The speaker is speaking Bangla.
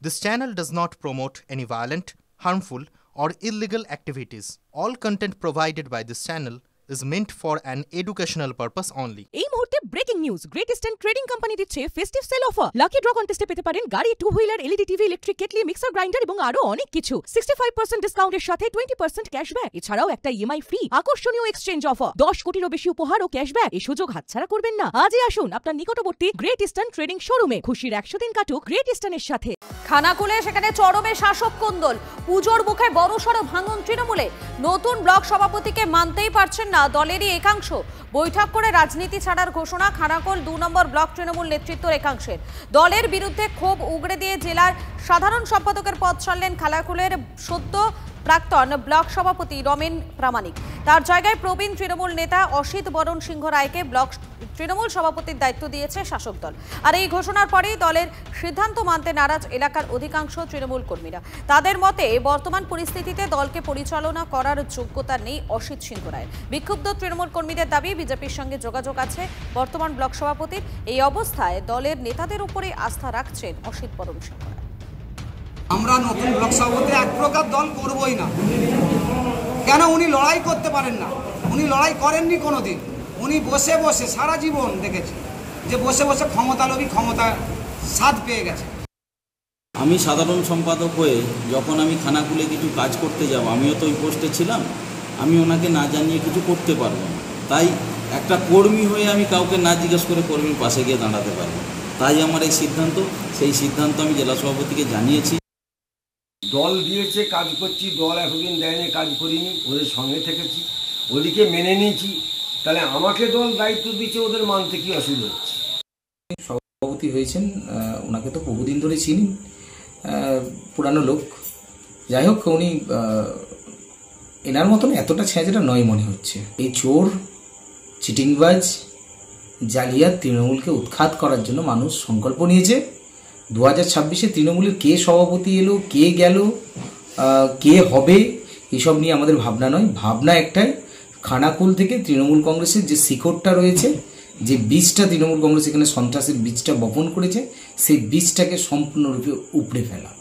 This channel does not promote any violent, harmful, or illegal activities. All content provided by this channel is meant for an educational purpose only. এই মুহূর্তে breaking news, great eastern trading company দিচ্ছে festive sale offer. Lucky draw কন্টেস্টে পেতে পারেন গাড়ি, two wheeler, LED TV, electric kettle, mixer grinder এবং আরো অনেক কিছু। 65% ডিসকাউন্টের সাথে 20% ক্যাশব্যাক, এছাড়াও একটা ইএমআই ফ্রি, আকর্ষণীয় এক্সচেঞ্জ অফার, 10 কোটিরও বেশি উপহার ও ক্যাশব্যাক। এই সুযোগ হাতছাড়া করবেন না। আজই আসুন আপনার নিকটবর্তী গ্রেট ইস্টার্ন ট্রেডিং শোরুমে। খুশির 100 দিন কাটুক গ্রেট ইস্টার্নের সাথে। খানাকুলে সেখানে চরমে শাসক কোন্দল, পুজোর মুখে বড়সড় ভাঙন তৃণমূলে। নতুন ব্লক সভাপতিকে মানতেই পারছেন না দলেরই একাংশ। বৈঠক করে রাজনীতি ছাড়ার ঘোষণা খানাকুল 2 নম্বর ব্লক তৃণমূল নেতৃত্বের একাংশের। দলের বিরুদ্ধে ক্ষোভ উগড়ে দিয়ে জেলার সাধারণ সম্পাদকের পদ ছাড়লেন খানাকুলের সদ্য প্রাক্তন ব্লক সভাপতি রমেন প্রামাণিক। তার জায়গায় প্রবীণ তৃণমূল নেতা অসিত বরণ সিংহ রায়কে ব্লক তৃণমূল সভাপতির দায়িত্ব দিয়েছে শাসক দল। আর এই ঘোষণার পরেই দলের সিদ্ধান্ত মানতে নারাজ এলাকার অধিকাংশ তৃণমূল কর্মীরা। তাদের মতে বর্তমান পরিস্থিতিতে দলকে পরিচালনা করার যোগ্যতা নেই অসিত সিংহ রায়ের। বিক্ষুব্ধ তৃণমূল কর্মীদের দাবি, বিজেপির সঙ্গে যোগাযোগ আছে বর্তমান ব্লক সভাপতির। এই অবস্থায় দলের নেতাদের উপরে আস্থা রাখছেন অসিত বরণ সিংহ রায়। আমরা নতুন ব্লক সভাপতি এক প্রকার দল করবই না। কেন? উনি লড়াই করতে পারেন না, উনি লড়াই করেননি কোনোদিন। উনি বসে বসে সারা জীবন দেখেছি যে বসে বসে ক্ষমতালোভী, ক্ষমতা স্বাদ পেয়ে গেছে। আমি সাধারণ সম্পাদক হয়ে যখন আমি খানাকুলে কিছু কাজ করতে যাব, আমিও তো ওই পোস্টে ছিলাম, আমি ওনাকে না জানিয়ে কিছু করতে পারবো না। তাই একটা কর্মী হয়ে আমি কাউকে না জিজ্ঞেস করে কর্মীর পাশে গিয়ে দাঁড়াতে পারবো। তাই আমার এই সিদ্ধান্ত, সেই সিদ্ধান্ত আমি জেলা সভাপতিকে জানিয়েছি। দল দিয়েছে, কাজ করছি। দল এতদিন দেয়নি, কাজ করিনি, ওদের সঙ্গে থেকেছি, ওদিকে মেনে নিয়েছি। তাহলে আমাকে দল দায়িত্ব দিচ্ছে, ওদের মানতে কি অসুবিধা হচ্ছে? সভাপতি হয়েছেন, ওনাকে তো বহুদিন ধরে চিনি, পুরানো লোক। যাই হোক, উনি এনার মতন এতটা ছেঁচড়া নয় মনে হচ্ছে। এই চোর, চিটিংবাজ, জালিয়াত তৃণমূলকে উৎখাত করার জন্য মানুষ সংকল্প নিয়েছে। 2026-এ তৃণমূলের কে সভাপতি এলো, কে গেল, কে হবে, এসব নিয়ে আমাদের ভাবনা নয়। ভাবনা একটাই, খানাকুল থেকে তৃণমূল কংগ্রেসের যে শিকড়টা রয়েছে, যে বীজটা তৃণমূল কংগ্রেস এখানে সন্ত্রাসের বীজটা বপন করেছে, সেই বীজটাকে সম্পূর্ণরূপে উপড়ে ফেলা।